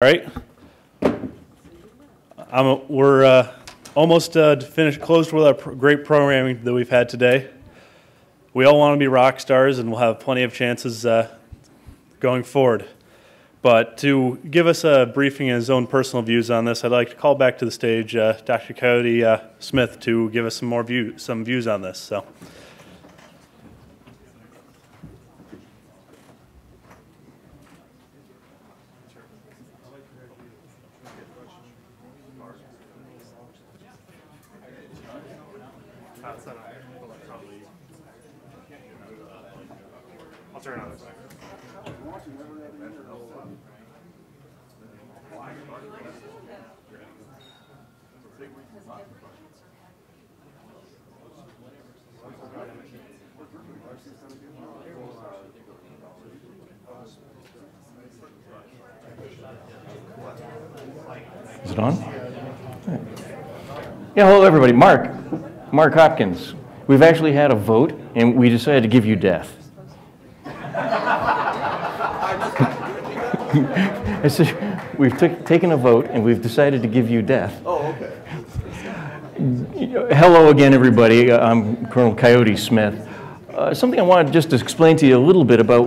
All right, we're almost closed with our great programming that we've had today. We all want to be rock stars, and we'll have plenty of chances going forward. But to give us a briefing and his own personal views on this, I'd like to call back to the stage Dr. Cody Smith to give us some views on this. So. I'll turn it on. Is it on? Yeah, hello everybody. Mark Hopkins. We've actually had a vote, and we decided to give you death. I said, we've taken a vote, and we've decided to give you death. Oh, okay. Hello again, everybody. I'm Colonel Coyote Smith. Something I wanted just to explain to you a little bit about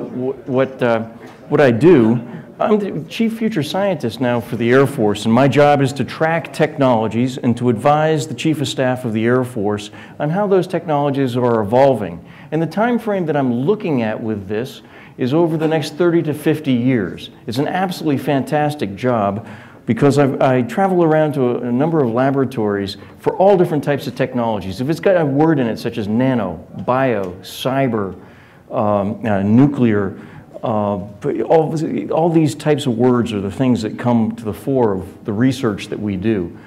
what I do. I'm the Chief Future Scientist now for the Air Force, and my job is to track technologies and to advise the Chief of Staff of the Air Force on how those technologies are evolving. And the time frame that I'm looking at with this is over the next 30 to 50 years. It's an absolutely fantastic job because I travel around to a number of laboratories for all different types of technologies. If it's got a word in it such as nano, bio, cyber, nuclear, all these types of words are the things that come to the fore of the research that we do.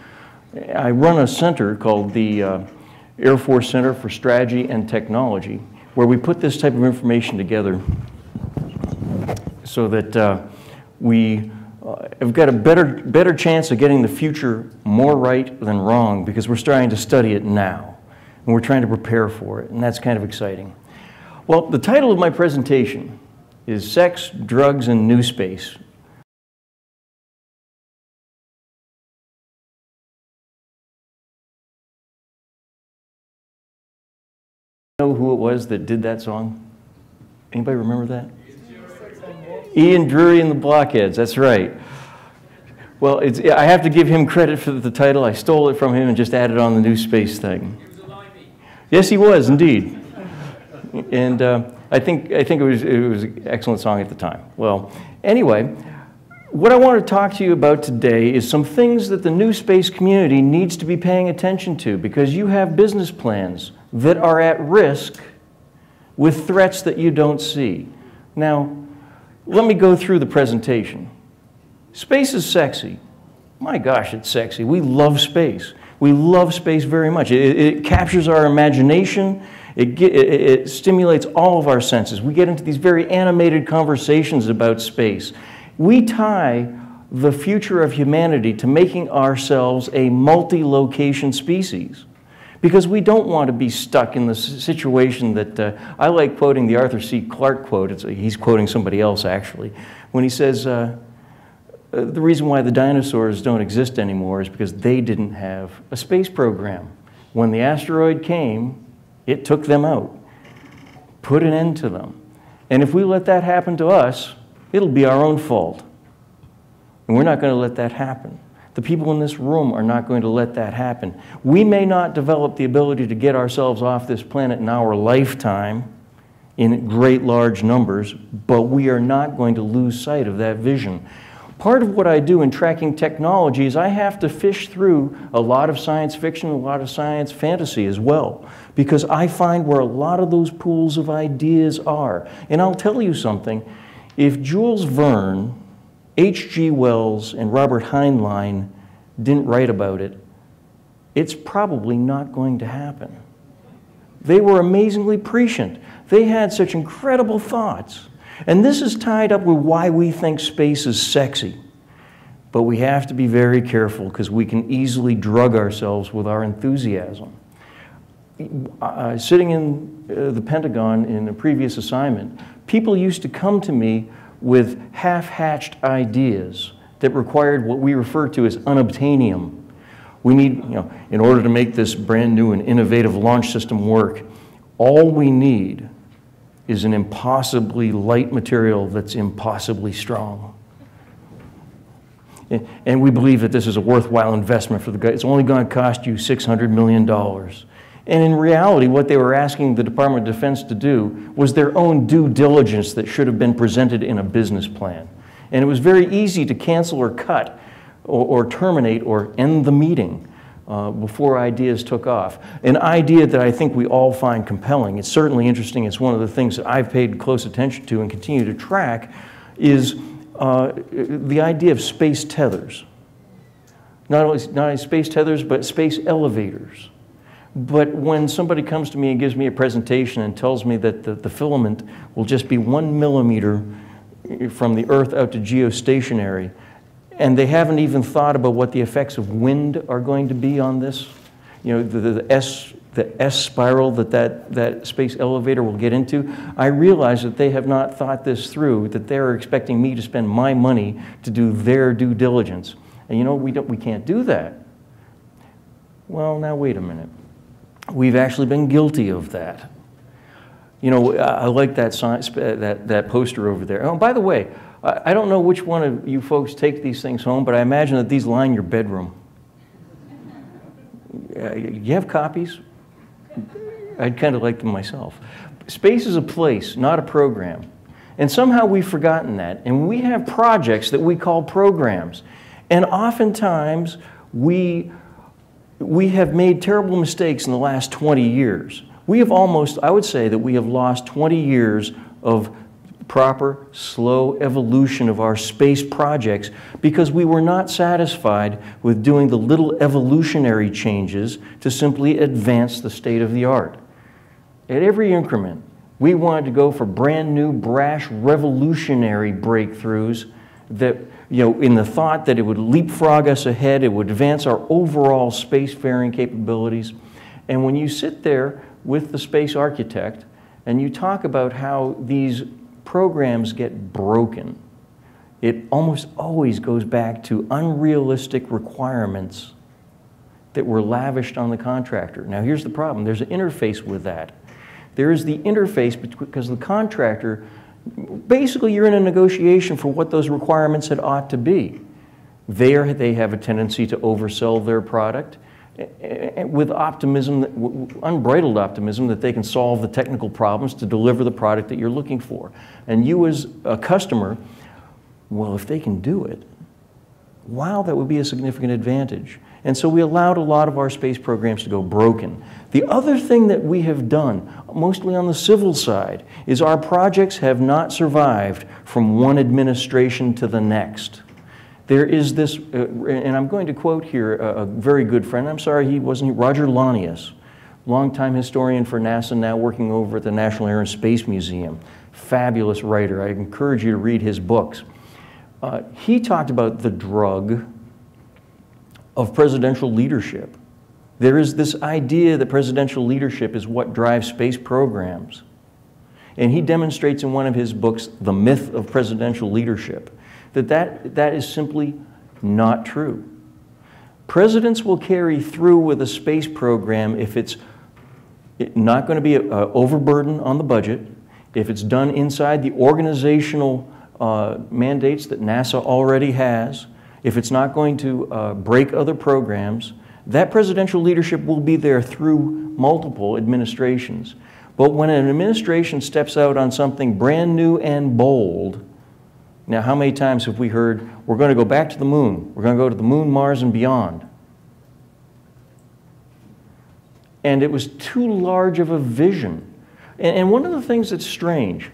I run a center called the Air Force Center for Strategy and Technology, where we put this type of information together so that we have got a better chance of getting the future more right than wrong, because we're starting to study it now, and we're trying to prepare for it, and that's kind of exciting. Well, the title of my presentation is Sex, Drugs, and NewSpace. Know who it was that did that song? Anybody remember that? Ian Drury and the Blockheads, that's right. Well, I have to give him credit for the title. I stole it from him and just added on the NewSpace thing. He was a limey. Yes, he was, indeed. And I think it was an excellent song at the time. Well, anyway, what I want to talk to you about today is some things that the NewSpace community needs to be paying attention to, because you have business plans that are at risk with threats that you don't see. Now, let me go through the presentation. Space is sexy. My gosh, it's sexy. We love space. We love space very much. It captures our imagination. It stimulates all of our senses. We get into these very animated conversations about space. We tie the future of humanity to making ourselves a multi-location species, because we don't want to be stuck in the situation that I like quoting the Arthur C. Clarke quote. He's quoting somebody else, actually, when he says, the reason why the dinosaurs don't exist anymore is because they didn't have a space program. When the asteroid came, it took them out, put an end to them. And if we let that happen to us, it'll be our own fault. And we're not going to let that happen. The people in this room are not going to let that happen. We may not develop the ability to get ourselves off this planet in our lifetime in great large numbers, but we are not going to lose sight of that vision. Part of what I do in tracking technology is I have to fish through a lot of science fiction, a lot of science fantasy as well, because I find where a lot of those pools of ideas are. And I'll tell you something, if Jules Verne, H.G. Wells, and Robert Heinlein didn't write about it, it's probably not going to happen. They were amazingly prescient. They had such incredible thoughts. And this is tied up with why we think space is sexy. But we have to be very careful, because we can easily drug ourselves with our enthusiasm. Sitting in the Pentagon in a previous assignment, people used to come to me with half-hatched ideas that required what we refer to as unobtainium. We need, in order to make this brand new and innovative launch system work, all we need is an impossibly light material that's impossibly strong. And we believe that this is a worthwhile investment for the guy. It's only going to cost you $600 million. And in reality, what they were asking the Department of Defense to do was their own due diligence that should have been presented in a business plan. And it was very easy to cancel or cut or terminate or end the meeting before ideas took off. An idea that I think we all find compelling, it's certainly interesting, it's one of the things that I've paid close attention to and continue to track, is the idea of space tethers. Not only space tethers, but space elevators. But when somebody comes to me and gives me a presentation and tells me that the filament will just be 1 millimeter from the Earth out to geostationary, and they haven't even thought about what the effects of wind are going to be on this, the S spiral that space elevator will get into, I realize that they have not thought this through, that they're expecting me to spend my money to do their due diligence. And we can't do that. Well, now wait a minute. We've actually been guilty of that. I like that poster over there. Oh, by the way, I don't know which one of you folks take these things home, but I imagine that these line your bedroom. You have copies? I'd kind of like them myself. Space is a place, not a program. And somehow we've forgotten that. And we have projects that we call programs. And oftentimes we have made terrible mistakes in the last 20 years. We have I would say that we have lost 20 years of proper, slow evolution of our space projects because we were not satisfied with doing the little evolutionary changes to simply advance the state of the art. At every increment, we wanted to go for brand new, brash, revolutionary breakthroughs that, in the thought that it would leapfrog us ahead, it would advance our overall spacefaring capabilities. And when you sit there with the space architect and you talk about how these programs get broken, it almost always goes back to unrealistic requirements that were lavished on the contractor. Now here's the problem. There's an interface with that. There is the interface because the contractor, basically you're in a negotiation for what those requirements ought to be. They have a tendency to oversell their product with optimism, unbridled optimism, that they can solve the technical problems to deliver the product that you're looking for. And you as a customer, well, if they can do it, wow, that would be a significant advantage. And so we allowed a lot of our space programs to go broken. The other thing that we have done, mostly on the civil side, is our projects have not survived from one administration to the next. There is this, and I'm going to quote here a very good friend, I'm sorry he wasn't, Roger Lanius, longtime historian for NASA, now working over at the National Air and Space Museum. Fabulous writer. I encourage you to read his books. He talked about the drug of presidential leadership. There is this idea that presidential leadership is what drives space programs. And he demonstrates in one of his books, The Myth of Presidential Leadership, that is simply not true. Presidents will carry through with a space program if it's not going to be an overburden on the budget, if it's done inside the organizational mandates that NASA already has, if it's not going to break other programs, that presidential leadership will be there through multiple administrations. But when an administration steps out on something brand new and bold, now how many times have we heard, we're going to go back to the moon, we're going to go to the moon, Mars, and beyond? And it was too large of a vision. And one of the things that's strange,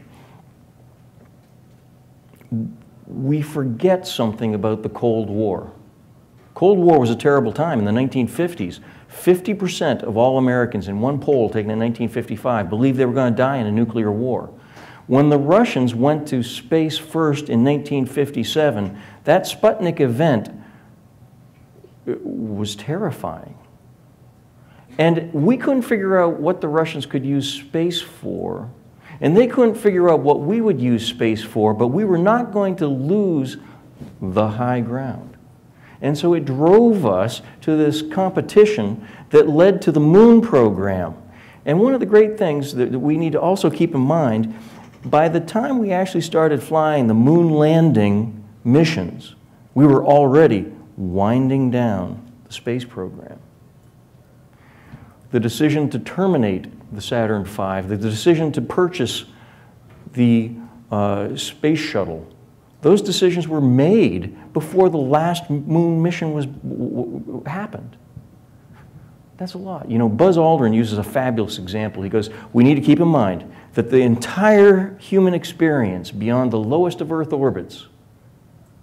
we forget something about the Cold War. Cold War was a terrible time in the 1950s. 50% of all Americans in one poll taken in 1955 believed they were going to die in a nuclear war. When the Russians went to space first in 1957, that Sputnik event was terrifying. And we couldn't figure out what the Russians could use space for, and they couldn't figure out what we would use space for, but we were not going to lose the high ground. And so it drove us to this competition that led to the moon program. And one of the great things that we need to also keep in mind, by the time we actually started flying the moon landing missions, we were already winding down the space program. The decision to terminate the Saturn V, the decision to purchase the space shuttle, those decisions were made before the last moon mission happened. That's a lot. You know, Buzz Aldrin uses a fabulous example. He goes, we need to keep in mind that the entire human experience beyond the lowest of Earth orbits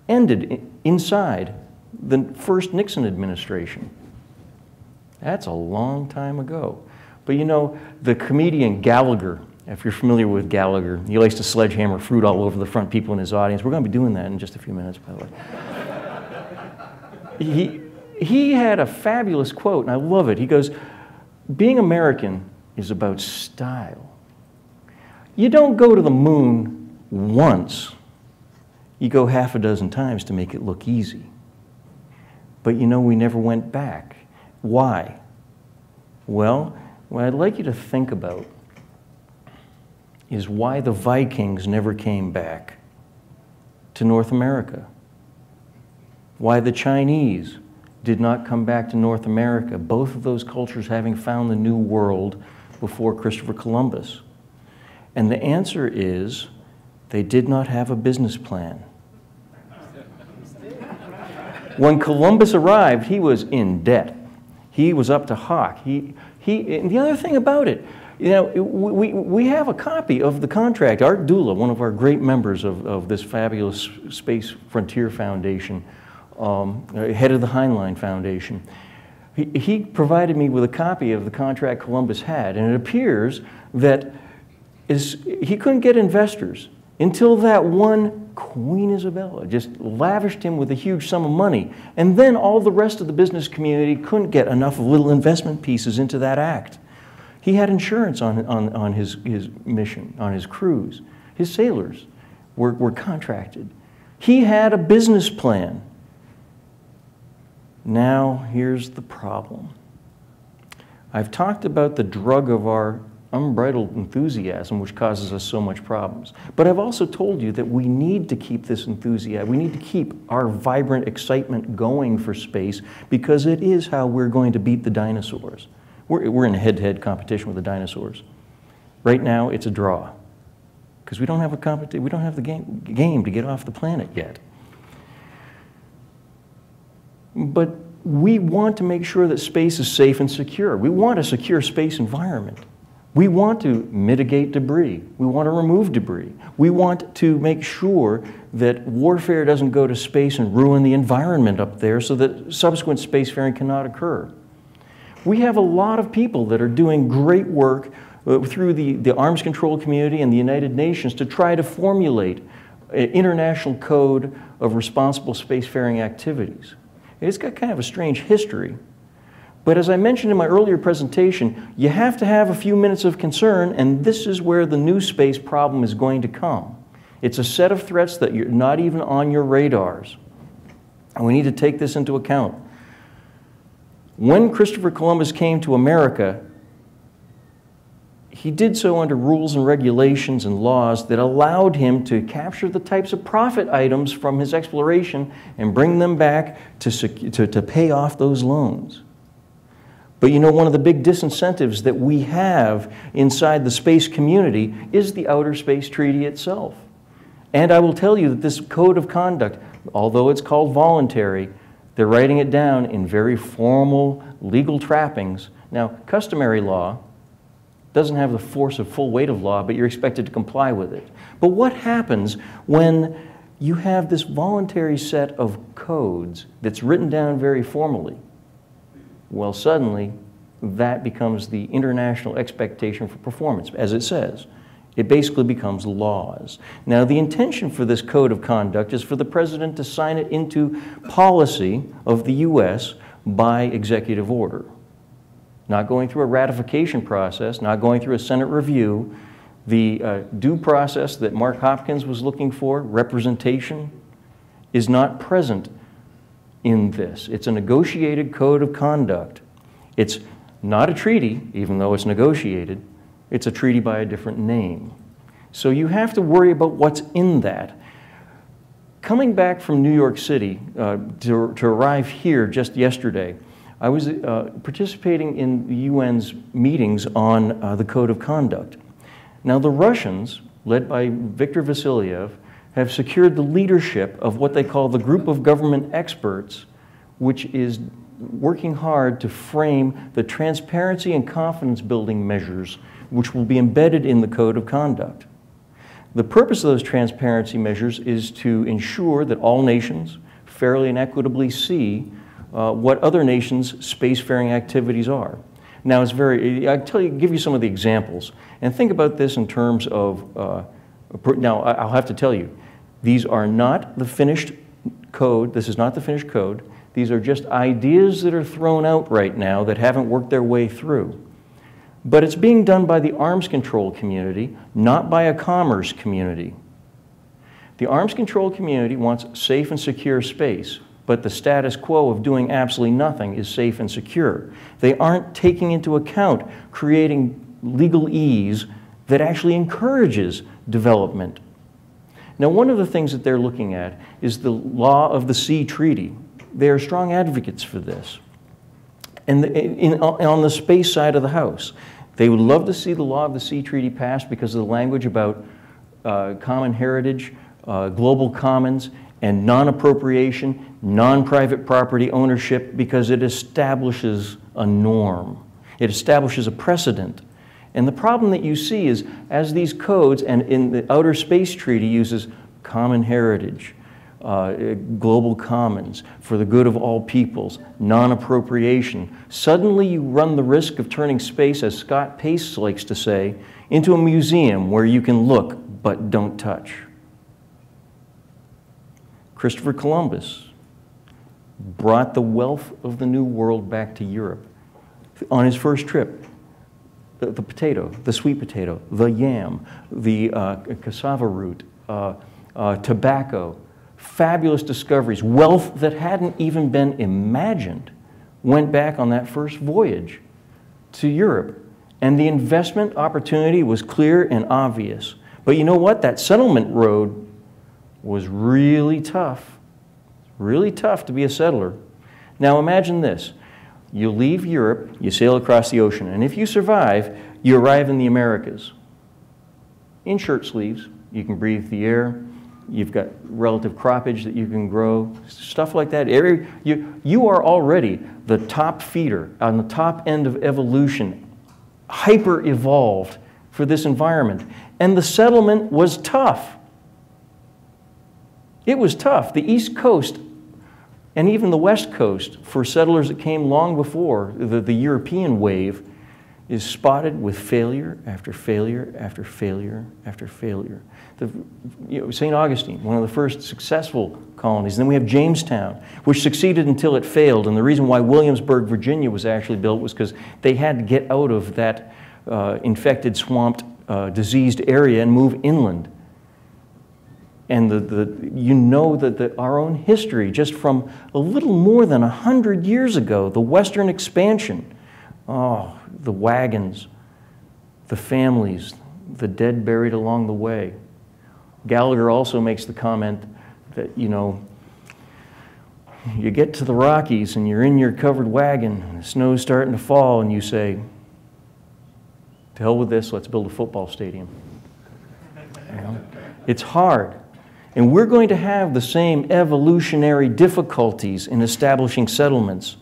ended inside the first Nixon administration. That's a long time ago. But you know, the comedian Gallagher, if you're familiar with Gallagher, he likes to sledgehammer fruit all over the front people in his audience. We're going to be doing that in just a few minutes, by the way. He had a fabulous quote, and I love it. He goes, being American is about style. You don't go to the moon once. You go half a dozen times to make it look easy. But you know, we never went back. Why? Well, what I'd like you to think about is why the Vikings never came back to North America. Why the Chinese did not come back to North America, both of those cultures having found the New World before Christopher Columbus. And the answer is they did not have a business plan. When Columbus arrived, he was in debt. He was up to hock. And the other thing about it, you know, we have a copy of the contract. Art Dula, one of our great members of this fabulous Space Frontier Foundation, head of the Heinlein Foundation, he provided me with a copy of the contract Columbus had, and it appears that he couldn't get investors until that one Queen Isabella just lavished him with a huge sum of money. And then all the rest of the business community couldn't get enough little investment pieces into that act. He had insurance on his mission, on his cruise. His sailors were contracted. He had a business plan. Now, here's the problem. I've talked about the drug of our unbridled enthusiasm, which causes us so much problems. But I've also told you that we need to keep this enthusiasm. We need to keep our vibrant excitement going for space, because it is how we're going to beat the dinosaurs. We're in a head-to-head competition with the dinosaurs. Right now, it's a draw, because we don't have the game to get off the planet yet. But we want to make sure that space is safe and secure. We want a secure space environment. We want to mitigate debris. We want to remove debris. We want to make sure that warfare doesn't go to space and ruin the environment up there so that subsequent spacefaring cannot occur. We have a lot of people that are doing great work through the arms control community and the United Nations to try to formulate an international code of responsible spacefaring activities. It's got kind of a strange history. But as I mentioned in my earlier presentation, you have to have a few minutes of concern, and this is where the NewSpace problem is going to come. It's a set of threats that you're not even on your radars. And we need to take this into account. When Christopher Columbus came to America, he did so under rules and regulations and laws that allowed him to capture the types of profit items from his exploration and bring them back to pay off those loans. But you know, one of the big disincentives that we have inside the space community is the Outer Space Treaty itself. And I will tell you that this code of conduct, although it's called voluntary, they're writing it down in very formal legal trappings. Now, customary law doesn't have the force of full weight of law, but you're expected to comply with it. But what happens when you have this voluntary set of codes that's written down very formally? Well, suddenly, that becomes the international expectation for performance, as it says. It basically becomes laws. Now, the intention for this code of conduct is for the president to sign it into policy of the U.S. by executive order. Not going through a ratification process, not going through a Senate review. The due process that Mark Hopkins was looking for, representation, is not present in this. It's a negotiated code of conduct. It's not a treaty, even though it's negotiated. It's a treaty by a different name. So you have to worry about what's in that. Coming back from New York City to arrive here just yesterday, I was participating in the UN's meetings on the Code of Conduct. Now the Russians, led by Viktor Vassiliev, have secured the leadership of what they call the Group of Government Experts, which is working hard to frame the transparency and confidence building measures which will be embedded in the Code of Conduct. The purpose of those transparency measures is to ensure that all nations fairly and equitably see what other nations' spacefaring activities are. Now, it's give you some of the examples, and think about this in terms of, now I'll have to tell you, these are not the finished code. This is not the finished code. These are just ideas that are thrown out right now that haven't worked their way through. But it's being done by the arms control community, not by a commerce community. The arms control community wants safe and secure space, but the status quo of doing absolutely nothing is safe and secure. They aren't taking into account creating legal ease that actually encourages development. Now, one of the things that they're looking at is the Law of the Sea Treaty. They are strong advocates for this. And on the space side of the house, they would love to see the Law of the Sea Treaty passed because of the language about common heritage, global commons, and non-appropriation, non-private property ownership, because it establishes a norm. It establishes a precedent. And the problem that you see is, as these codes, and in the Outer Space Treaty uses common heritage, global commons, for the good of all peoples, non-appropriation, suddenly you run the risk of turning space, as Scott Pace likes to say, into a museum where you can look but don't touch. Christopher Columbus brought the wealth of the New World back to Europe on his first trip. The potato, the sweet potato, the yam, the cassava root, tobacco, fabulous discoveries, wealth that hadn't even been imagined, went back on that first voyage to Europe. And the investment opportunity was clear and obvious. But you know what? That settlement road was really tough to be a settler. Now imagine this. You leave Europe, you sail across the ocean, and if you survive, you arrive in the Americas. In shirt sleeves, you can breathe the air, you've got relative croppage that you can grow, stuff like that. You are already the top feeder on the top end of evolution, hyper-evolved for this environment. And the settlement was tough. It was tough. The East Coast and even the West Coast, for settlers that came long before the European wave, is spotted with failure after failure after failure after failure. St. Augustine, one of the first successful colonies. And then we have Jamestown, which succeeded until it failed. And the reason why Williamsburg, Virginia was actually built was because they had to get out of that infected, swamped, diseased area and move inland. And you know that our own history, just from a little more than 100 years ago, the Western expansion, oh, the wagons, the families, the dead buried along the way. Gallagher also makes the comment that, you know, you get to the Rockies and you're in your covered wagon, and the snow's starting to fall, and you say, to hell with this, let's build a football stadium. You know? It's hard. And we're going to have the same evolutionary difficulties in establishing settlements.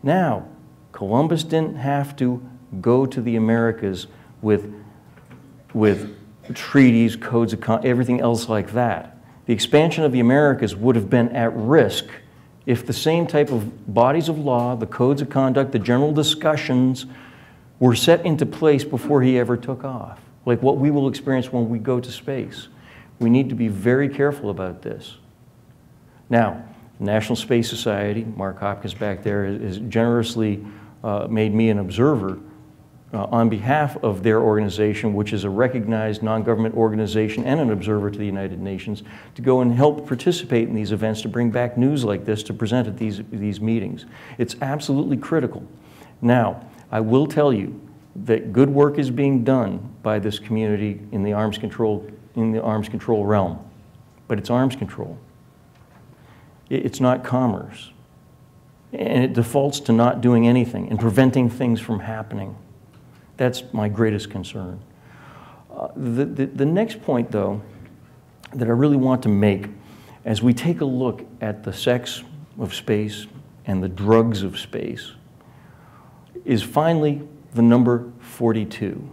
Now, Columbus didn't have to go to the Americas with treaties, codes of conduct, everything else like that. The expansion of the Americas would have been at risk if the same type of bodies of law, the codes of conduct, the general discussions were set into place before he ever took off, like what we will experience when we go to space. We need to be very careful about this. Now, the National Space Society, Mark Hopkins back there, has generously made me an observer on behalf of their organization, which is a recognized non-government organization and an observer to the United Nations, to go and help participate in these events, to bring back news like this, to present at these meetings. It's absolutely critical. Now, I will tell you that good work is being done by this community in the arms control realm, but it's arms control. It's not commerce. And it defaults to not doing anything and preventing things from happening. That's my greatest concern. The next point, though, that I really want to make, as we take a look at the sex of space and the drugs of space, is finally the number 42.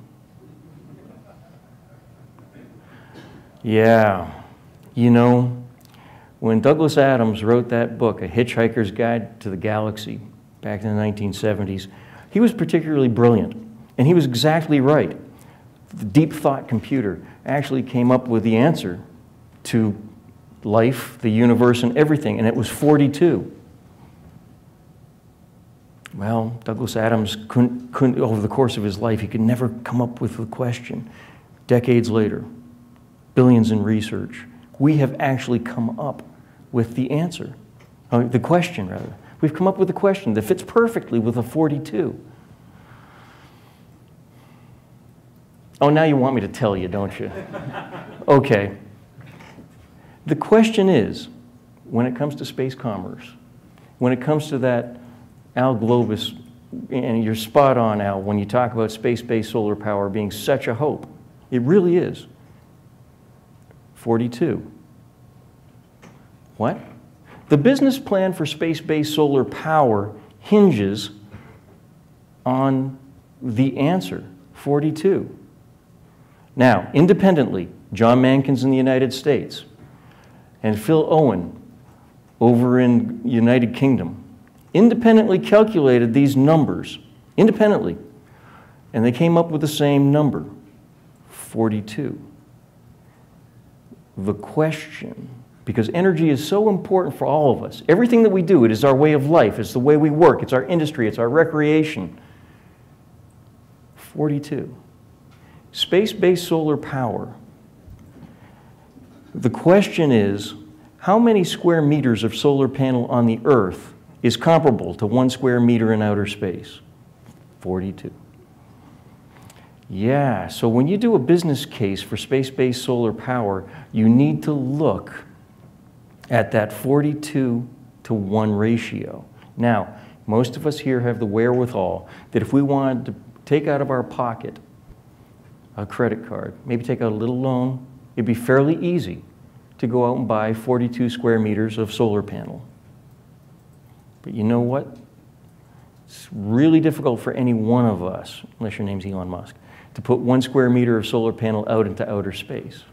Yeah, you know, when Douglas Adams wrote that book, A Hitchhiker's Guide to the Galaxy, back in the 1970s, he was particularly brilliant, and he was exactly right. The deep thought computer actually came up with the answer to life, the universe, and everything, and it was 42. Well, Douglas Adams couldn't, over the course of his life, he could never come up with the question. Decades later, billions in research, we have actually come up with the answer, the question rather. We've come up with a question that fits perfectly with a 42. Oh, now you want me to tell you, don't you? Okay. The question is, when it comes to space commerce, when it comes to that Al Globus, and you're spot on, Al, when you talk about space-based solar power being such a hope, it really is. 42. What? The business plan for space-based solar power hinges on the answer, 42. Now, independently, John Mankins in the United States and Phil Owen over in United Kingdom independently calculated these numbers, independently, and they came up with the same number, 42. The question, because energy is so important for all of us. Everything that we do, it is our way of life. It's the way we work. It's our industry. It's our recreation. 42. Space-based solar power. The question is, how many square meters of solar panel on the Earth is comparable to 1 square meter in outer space? 42. Yeah, so when you do a business case for space-based solar power, you need to look at that 42-to-1 ratio. Now, most of us here have the wherewithal that if we wanted to take out of our pocket a credit card, maybe take out a little loan, it'd be fairly easy to go out and buy 42 square meters of solar panel. But you know what? It's really difficult for any one of us, unless your name's Elon Musk, to put 1 square meter of solar panel out into outer space.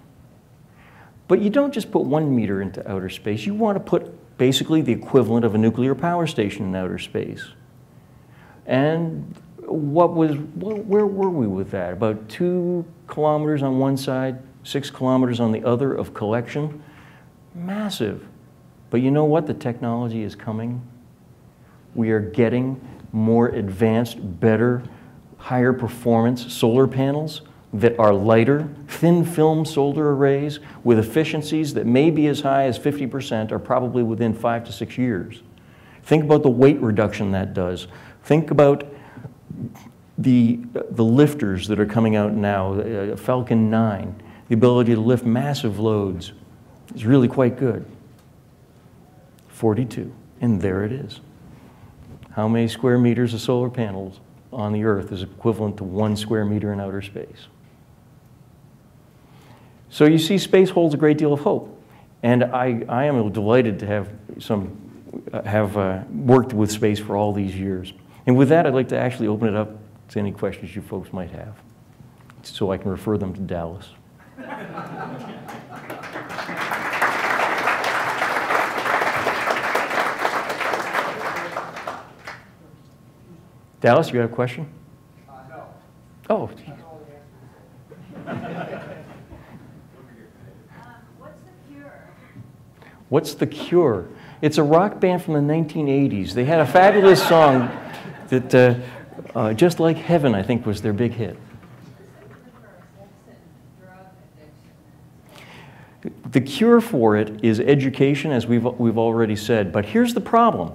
But you don't just put 1 meter into outer space. You want to put basically the equivalent of a nuclear power station in outer space. And where were we with that? About 2 kilometers on one side, 6 kilometers on the other of collection. Massive. But you know what? The technology is coming. We are getting more advanced, better, higher performance solar panels that are lighter, thin film solar arrays with efficiencies that may be as high as 50% or probably within 5 to 6 years. Think about the weight reduction that does. Think about the lifters that are coming out now, Falcon 9, the ability to lift massive loads is really quite good. 42, and there it is. How many square meters of solar panels on the Earth is equivalent to 1 square meter in outer space? So you see, space holds a great deal of hope. And I am delighted to have worked with space for all these years. And with that, I'd like to actually open it up to any questions you folks might have, so I can refer them to Dallas. Dallas, you got a question? No. Oh. What's the cure? What's the Cure? It's a rock band from the 1980s. They had a fabulous song that Just Like Heaven, I think, was their big hit. The cure for it is education, as we've already said. But here's the problem.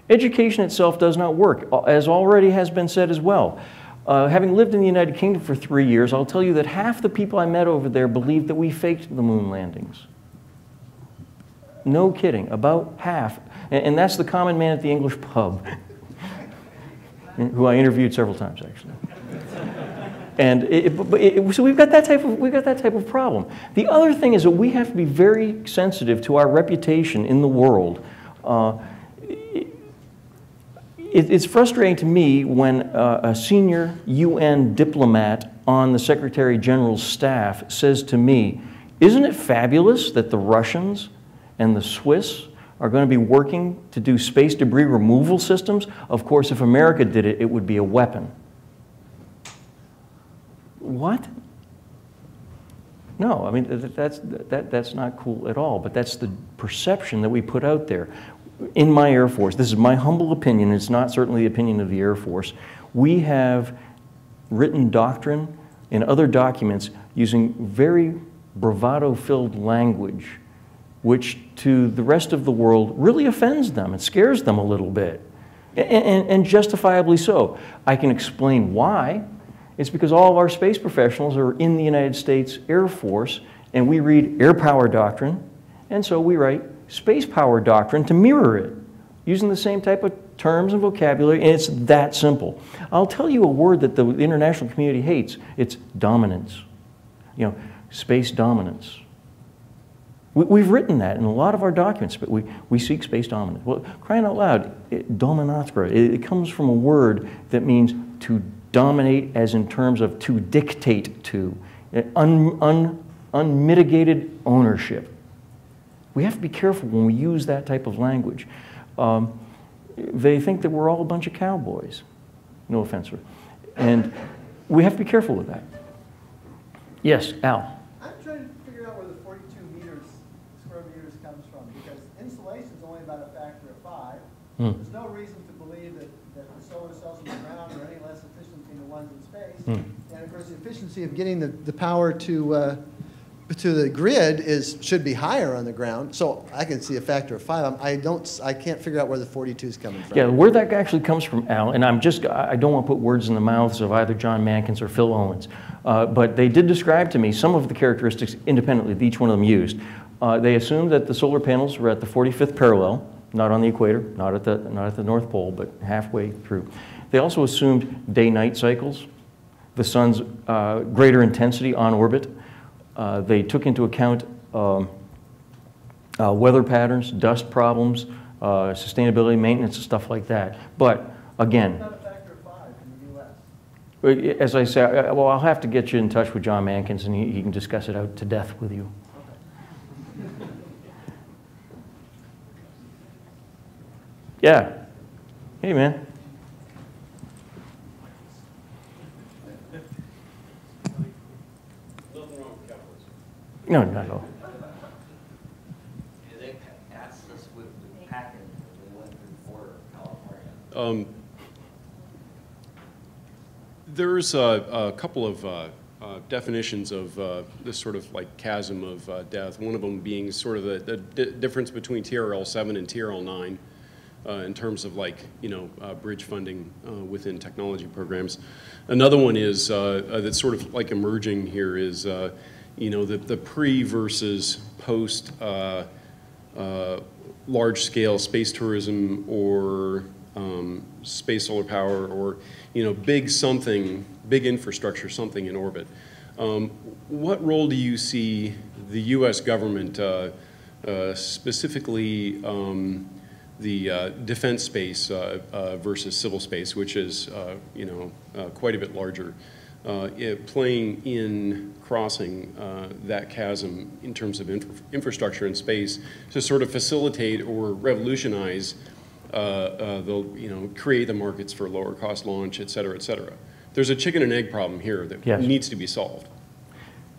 Education itself does not work, as already has been said as well. Having lived in the United Kingdom for 3 years, I'll tell you that half the people I met over there believed that we faked the moon landings. No kidding, about half. And that's the common man at the English pub, who I interviewed several times, actually. And so we've got that type of problem. The other thing is that we have to be very sensitive to our reputation in the world. It's frustrating to me when a senior UN diplomat on the Secretary General's staff says to me, "Isn't it fabulous that the Russians and the Swiss are going to be working to do space debris removal systems? Of course, if America did it, it would be a weapon." What? No, I mean, that's not cool at all, but that's the perception that we put out there. In my Air Force, this is my humble opinion, it's not certainly the opinion of the Air Force, we have written doctrine and other documents using very bravado-filled language, which to the rest of the world really offends them, it scares them a little bit, and justifiably so. I can explain why. It's because all of our space professionals are in the United States Air Force, and we read air power doctrine, and so we write space power doctrine to mirror it, using the same type of terms and vocabulary, and it's that simple. I'll tell you a word that the international community hates. It's dominance. You know, space dominance. We've written that in a lot of our documents, but we seek space dominance. Well, crying out loud, dominatra, it comes from a word that means to dominate, as in terms of to dictate to, unmitigated ownership. We have to be careful when we use that type of language. They think that we're all a bunch of cowboys. No offense, sir. And we have to be careful with that. Yes, Al. I'm trying to figure out where the 42 square meters comes from, because insulation is only about a factor of 5. There's no reason to believe that the solar cells on the ground are any less efficient than the ones in space. And of course, the efficiency of getting the power to the grid should be higher on the ground. So I can see a factor of 5. I can't figure out where the 42 is coming from. Yeah, where that actually comes from, Al, and I don't want to put words in the mouths of either John Mankins or Phil Owens, but they did describe to me some of the characteristics independently that each one of them used. They assumed that the solar panels were at the 45th parallel, not on the equator, not at the North Pole, but halfway through. They also assumed day-night cycles, the sun's greater intensity on orbit. They took into account weather patterns, dust problems, sustainability, maintenance, and stuff like that. But again, Not a factor of 5 in the U.S. As I say, well, I'll have to get you in touch with John Mankins, and he can discuss it out to death with you. Yeah. Hey, man. No, not at all. Yeah, they asked us with the packet when they went through the border of California. There's a couple of definitions of this sort of like chasm of death. One of them being sort of the difference between TRL-7 and TRL-9 in terms of like, bridge funding within technology programs. Another one is that's sort of like emerging here is the pre versus post large-scale space tourism or space solar power or big infrastructure, something in orbit. What role do you see the U.S. government, specifically the defense space versus civil space, which is quite a bit larger, playing in crossing that chasm in terms of infrastructure in space to sort of facilitate or revolutionize create the markets for lower cost launch, et cetera, et cetera. There's a chicken and egg problem here that needs to be solved.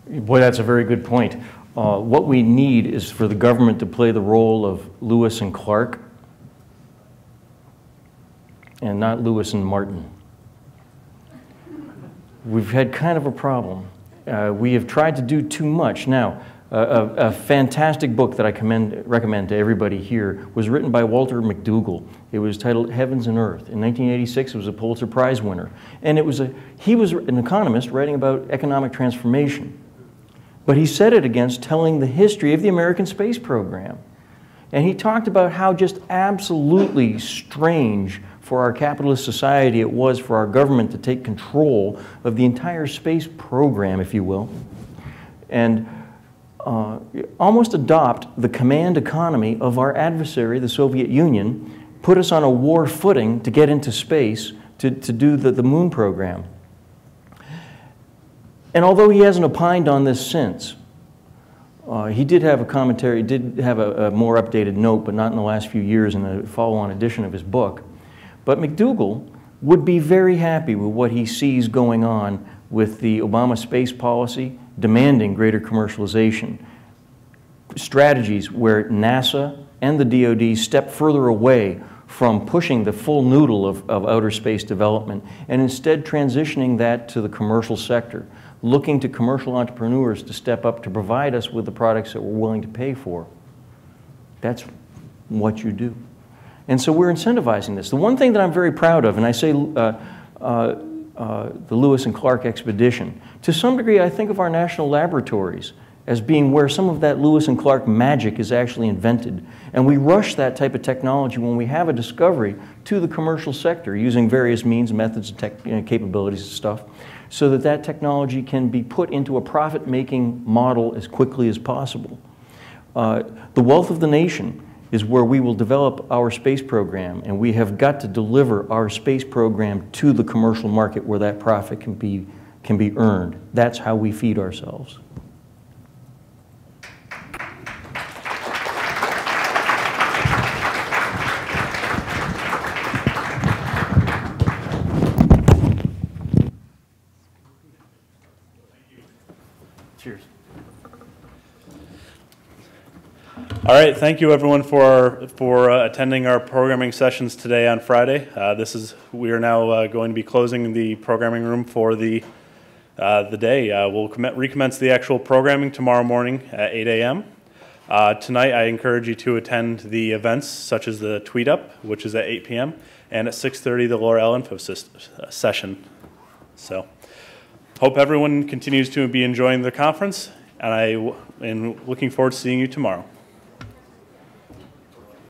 Boy, that's a very good point. What we need is for the government to play the role of Lewis and Clark and not Lewis and Martin. we've had kind of a problem. We have tried to do too much. Now, a fantastic book that I recommend to everybody here was written by Walter McDougall. It was titled Heavens and Earth. In 1986, it was a Pulitzer Prize winner. And he was an economist writing about economic transformation. But he set it against telling the history of the American space program. And he talked about how just absolutely strange for our capitalist society it was for our government to take control of the entire space program, if you will, and almost adopt the command economy of our adversary, the Soviet Union, put us on a war footing to get into space to do the moon program. And although he hasn't opined on this since, he did have a commentary, did have a more updated note, but not in the last few years in a follow-on edition of his book. But McDougall would be very happy with what he sees going on with the Obama space policy demanding greater commercialization. Strategies where NASA and the DoD step further away from pushing the full noodle of outer space development and instead transitioning that to the commercial sector, looking to commercial entrepreneurs to step up to provide us with the products that we're willing to pay for. That's what you do. And so we're incentivizing this. The one thing that I'm very proud of, and I say the Lewis and Clark expedition, to some degree I think of our national laboratories as being where some of that Lewis and Clark magic is actually invented. And we rush that type of technology when we have a discovery to the commercial sector using various means, methods, and capabilities and stuff, so that that technology can be put into a profit-making model as quickly as possible. The wealth of the nation is where we will develop our space program, and we have got to deliver our space program to the commercial market where that profit can be earned. That's how we feed ourselves. Cheers. All right, thank you everyone for attending our programming sessions today on Friday. We are now going to be closing the programming room for the day. We'll recommence the actual programming tomorrow morning at 8 a.m. Tonight, I encourage you to attend the events such as the Tweet Up, which is at 8 p.m., and at 6:30 the Laura L. Info session. So, hope everyone continues to be enjoying the conference, and I'm looking forward to seeing you tomorrow.